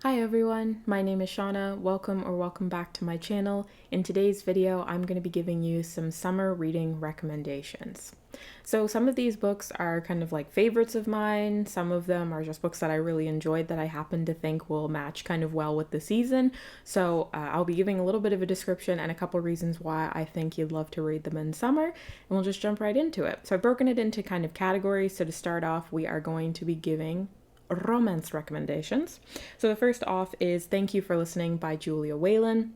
Hi everyone, my name is Shauna. Welcome back to my channel. In today's video, I'm going to be giving you some summer reading recommendations. So some of these books are kind of like favorites of mine. Some of them are just books that I really enjoyed that I happen to think will match kind of well with the season. So I'll be giving a little bit of a description and a couple reasons why I think you'd love to read them in summer, and we'll just jump right into it. So I've broken it into kind of categories. So to start off, we are going to be giving romance recommendations. So the first off is Thank You for Listening by Julia Whelan.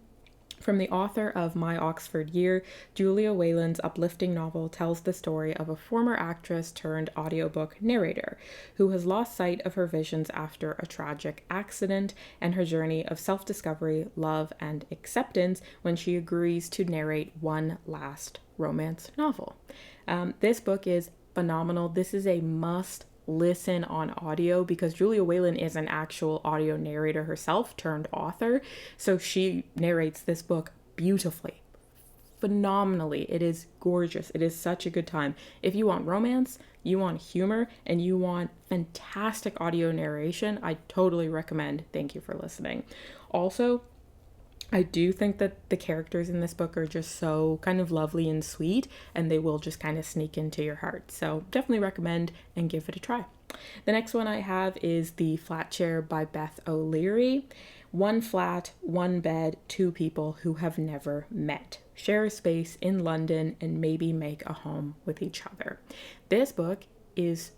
From the author of My Oxford Year, Julia Whelan's uplifting novel tells the story of a former actress turned audiobook narrator who has lost sight of her visions after a tragic accident and her journey of self-discovery, love, and acceptance when she agrees to narrate one last romance novel. This book is phenomenal. This is a must listen on audio because Julia Whelan is an actual audio narrator herself turned author. So she narrates this book beautifully, phenomenally. It is gorgeous. It is such a good time. If you want romance, you want humor, and you want fantastic audio narration, I totally recommend Thank You for Listening. Also, I do think that the characters in this book are just so kind of lovely and sweet, and they will just kind of sneak into your heart. So definitely recommend and give it a try. The next one I have is The Flat Chair by Beth O'Leary. One flat, one bed, two people who have never met. Share a space in London and maybe make a home with each other. This book is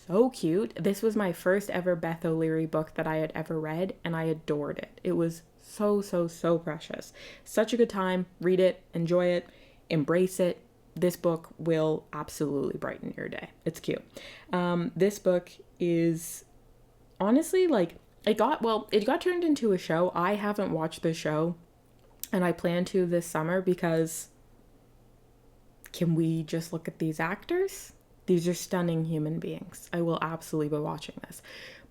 so cute. This was my first ever Beth O'Leary book that I had ever read, and I adored it. It was so precious. Such a good time. Read it, enjoy it, embrace it. This book will absolutely brighten your day. It's cute. This book is honestly it got turned into a show. I haven't watched the show, and I plan to this summer because can we just look at these actors? These are stunning human beings. I will absolutely be watching this.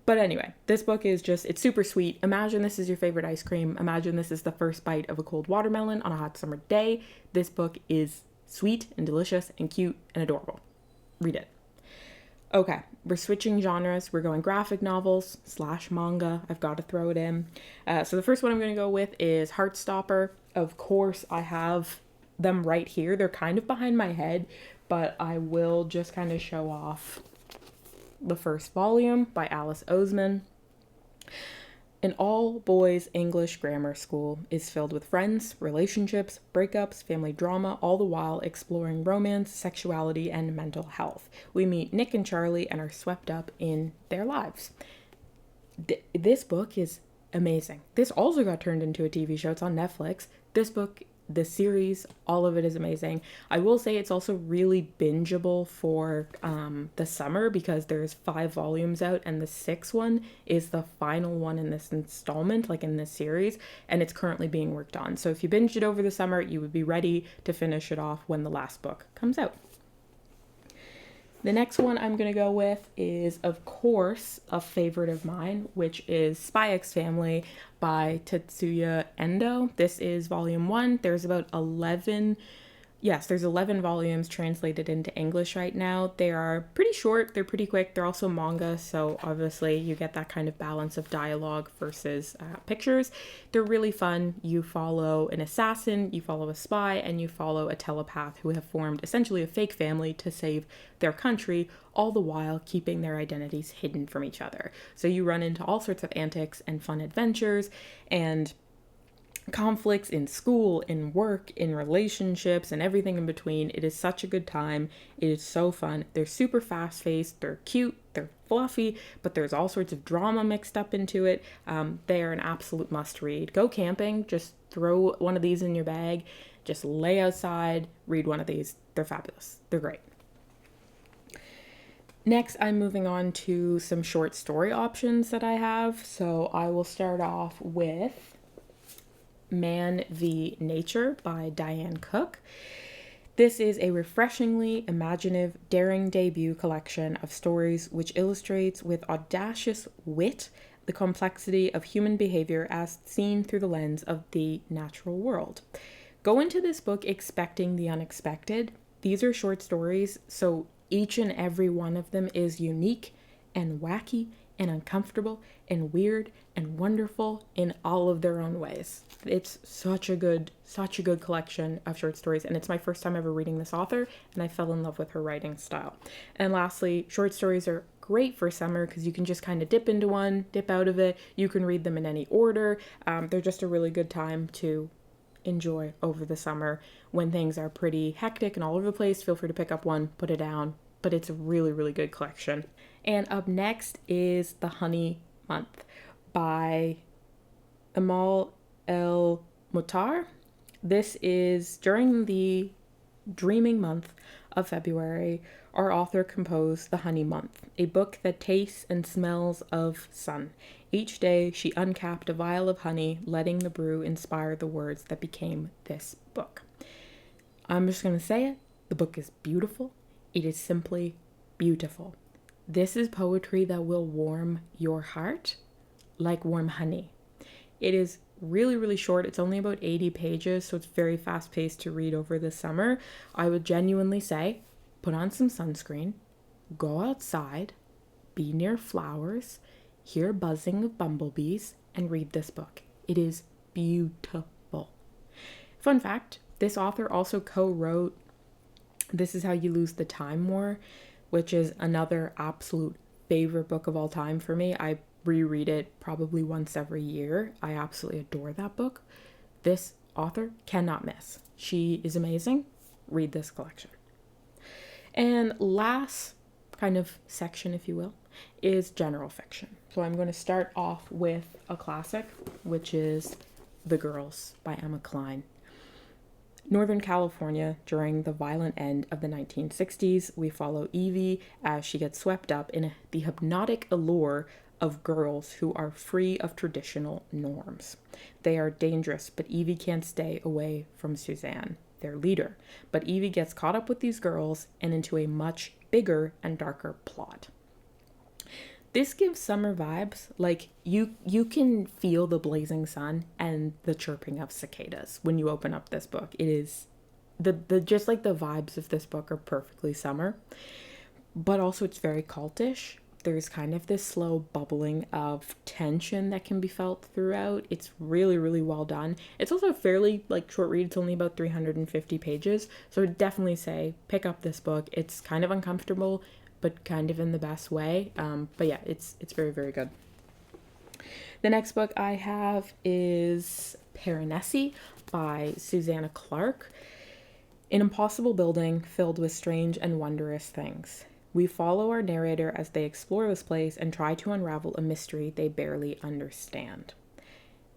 But anyway, this book is it's super sweet. Imagine this is your favorite ice cream. Imagine this is the first bite of a cold watermelon on a hot summer day. This book is sweet and delicious and cute and adorable. Read it. Okay, we're switching genres. We're going graphic novels / manga. I've got to throw it in. So the first one I'm going to go with is Heartstopper. Of course, I have them right here. They're kind of behind my head, but I will just kind of show off the first volume by Alice Oseman. An all-boys English grammar school is filled with friends, relationships, breakups, family drama, all the while exploring romance, sexuality, and mental health. We meet Nick and Charlie and are swept up in their lives. This book is amazing. This also got turned into a TV show. It's on Netflix. This book, the series, all of it is amazing. I will say it's also really bingeable for the summer because there's 5 volumes out and the 6th one is the final one in this installment, like in this series, and it's currently being worked on. So if you binged it over the summer, you would be ready to finish it off when the last book comes out. The next one I'm going to go with is, of course, a favorite of mine, which is Spy X Family by Tetsuya Endo. This is volume 1. There's about 11 volumes translated into English right now. They are pretty short. They're pretty quick. They're also manga, so obviously you get that kind of balance of dialogue versus pictures. They're really fun. You follow an assassin, you follow a spy, and you follow a telepath who have formed essentially a fake family to save their country, all the while keeping their identities hidden from each other. So you run into all sorts of antics and fun adventures and conflicts in school, in work, in relationships, and everything in between. It is such a good time. It is so fun. They're super fast-paced. They're cute. They're fluffy, but there's all sorts of drama mixed up into it. They are an absolute must-read. Go camping. Just throw one of these in your bag. Just lay outside. Read one of these. They're fabulous. They're great. Next, I'm moving on to some short story options that I have. So I will start off with Man v. Nature by Diane Cook. This is a refreshingly imaginative, daring debut collection of stories which illustrates with audacious wit the complexity of human behavior as seen through the lens of the natural world. Go into this book expecting the unexpected. These are short stories, so each and every one of them is unique and wacky and uncomfortable and weird and wonderful in all of their own ways. It's such a good collection of short stories, and it's my first time ever reading this author, and I fell in love with her writing style. And lastly, short stories are great for summer because you can just kind of dip into one, dip out of it. You can read them in any order. They're just a really good time to enjoy over the summer when things are pretty hectic and all over the place. Feel free to pick up one, put it down, but it's a really good collection. And up next is The Honey Month by Amal El Mutar. This is during the dreaming month of February. Our author composed The Honey Month, a book that tastes and smells of sun. Each day she uncapped a vial of honey, letting the brew inspire the words that became this book. I'm just going to say it. The book is beautiful. It is simply beautiful. This is poetry that will warm your heart like warm honey. It is really short. It's only about 80 pages, so it's very fast paced to read over the summer. I would genuinely say, put on some sunscreen, go outside, be near flowers, hear buzzing of bumblebees, and read this book. It is beautiful. Fun fact, this author also co-wrote This Is How You Lose the Time War, which is another absolute favorite book of all time for me. I reread it probably once every year. I absolutely adore that book. This author cannot miss. She is amazing. Read this collection. And last kind of section, if you will, is general fiction. So I'm going to start off with a classic, which is The Girls by Emma Cline. Northern California, during the violent end of the 1960s, we follow Evie as she gets swept up in the hypnotic allure of girls who are free of traditional norms. They are dangerous, but Evie can't stay away from Suzanne, their leader. But Evie gets caught up with these girls and into a much bigger and darker plot. This gives summer vibes. Like you can feel the blazing sun and the chirping of cicadas when you open up this book. It is the just like the vibes of this book are perfectly summer, but also it's very cultish. There's kind of this slow bubbling of tension that can be felt throughout. It's really well done. It's also a fairly short read. It's only about 350 pages. So I would definitely say pick up this book. It's kind of uncomfortable, but kind of in the best way. But yeah, it's very good. The next book I have is Piranesi by Susanna Clarke. An impossible building filled with strange and wondrous things. We follow our narrator as they explore this place and try to unravel a mystery they barely understand.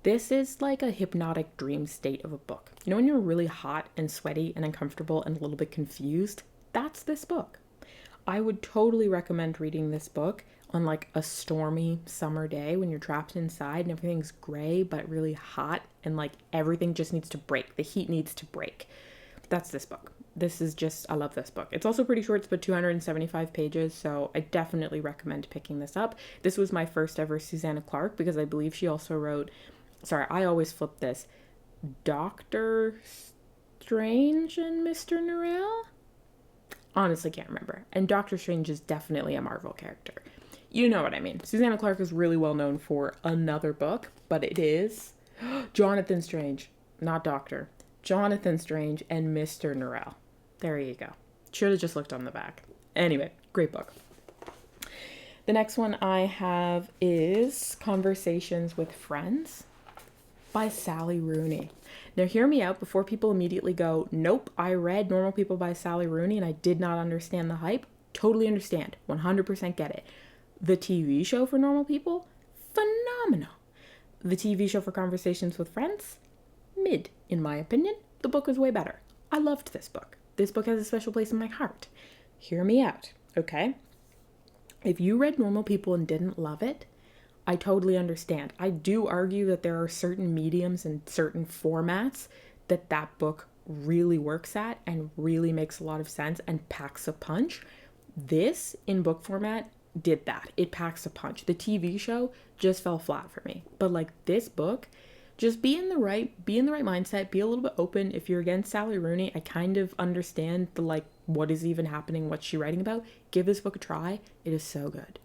This is like a hypnotic dream state of a book. You know when you're really hot and sweaty and uncomfortable and a little bit confused? That's this book. I would totally recommend reading this book on a stormy summer day when you're trapped inside and everything's gray but really hot and everything just needs to break. The heat needs to break. That's this book. I love this book. It's also pretty short. It's about 275 pages, so I definitely recommend picking this up. This was my first ever Susanna Clarke because I believe she also wrote, I always flip this, Doctor Strange and Mr. Norrell? Honestly can't remember. And Doctor Strange is definitely a Marvel character. You know what I mean. Susanna Clarke is really well known for another book, but it is Jonathan Strange, not Doctor. Jonathan Strange and Mr. Norrell. There you go. Should have just looked on the back. Anyway, great book. The next one I have is Conversations with Friends by Sally Rooney. Now hear me out before people immediately go, nope, I read Normal People by Sally Rooney and I did not understand the hype. Totally understand. 100% get it. The TV show for Normal People? Phenomenal. The TV show for Conversations with Friends? Mid, in my opinion. The book was way better. I loved this book. This book has a special place in my heart. Hear me out, okay? If you read Normal People and didn't love it, I totally understand. I do argue that there are certain mediums and certain formats that book really works at and really makes a lot of sense and packs a punch. This, in book format, did that. It packs a punch. The TV show just fell flat for me. But this book, just be in the right mindset, be a little bit open. If you're against Sally Rooney, I kind of understand the what is even happening, what's she writing about. Give this book a try. It is so good.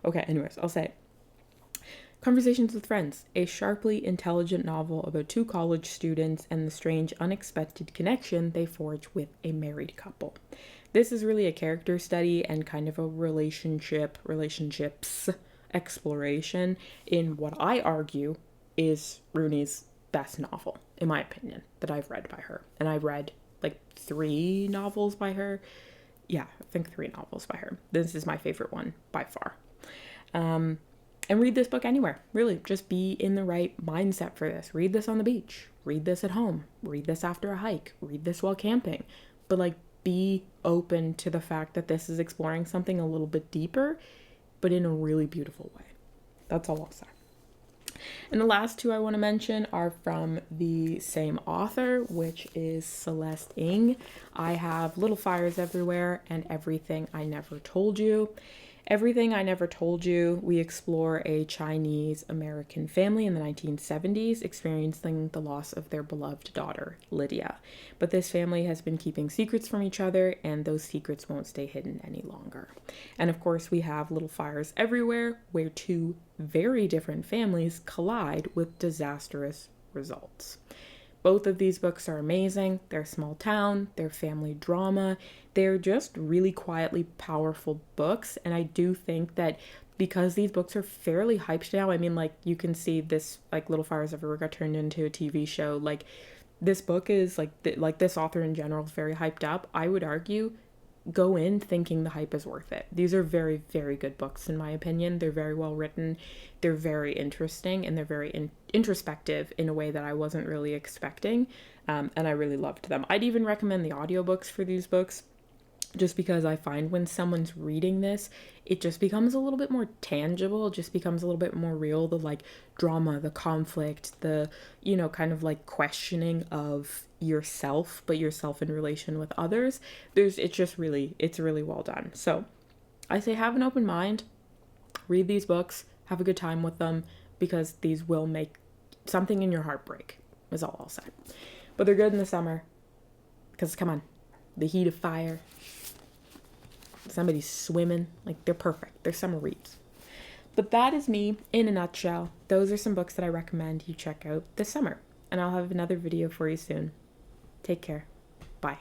Okay, anyways, I'll say Conversations with Friends, a sharply intelligent novel about two college students and the strange, unexpected connection they forge with a married couple. This is really a character study and kind of a relationships exploration in what I argue is Rooney's best novel, in my opinion, that I've read by her. And I've read like 3 novels by her. Yeah, I think 3 novels by her. This is my favorite one by far. And read this book anywhere, really. Just be in the right mindset for this. Read this on the beach. Read this at home. Read this after a hike. Read this while camping. But like, be open to the fact that this is exploring something a little bit deeper, but in a really beautiful way. That's all I'll say. And the last 2 I want to mention are from the same author, which is Celeste Ng. I have Little Fires Everywhere and Everything I Never Told You. Everything I Never Told You, we explore a Chinese-American family in the 1970s experiencing the loss of their beloved daughter, Lydia. But this family has been keeping secrets from each other, and those secrets won't stay hidden any longer. And of course, we have Little Fires Everywhere, where 2 very different families collide with disastrous results. Both of these books are amazing. They're small town, they're family drama. They're just really quietly powerful books. And I do think that because these books are fairly hyped now, I mean, like, you can see this, like, Little Fires Everywhere got turned into a TV show. Like, this book is, like this author in general is very hyped up. I would argue go in thinking the hype is worth it. These are very, very good books, in my opinion. They're very well written. They're very interesting, and they're very introspective in a way that I wasn't really expecting. And I really loved them. I'd even recommend the audiobooks for these books, just because I find when someone's reading this, it just becomes a little bit more tangible. It just becomes a little bit more real. The like drama, the conflict, the, kind of like questioning of yourself, but yourself in relation with others. It's really well done. So I say have an open mind, read these books, have a good time with them, because these will make something in your heart break, is all I'll say. But they're good in the summer, because come on, the heat of fire, somebody's swimming, like, they're perfect. They're summer reads. But that is me in a nutshell. Those are some books that I recommend you check out this summer. And I'll have another video for you soon. Take care. Bye.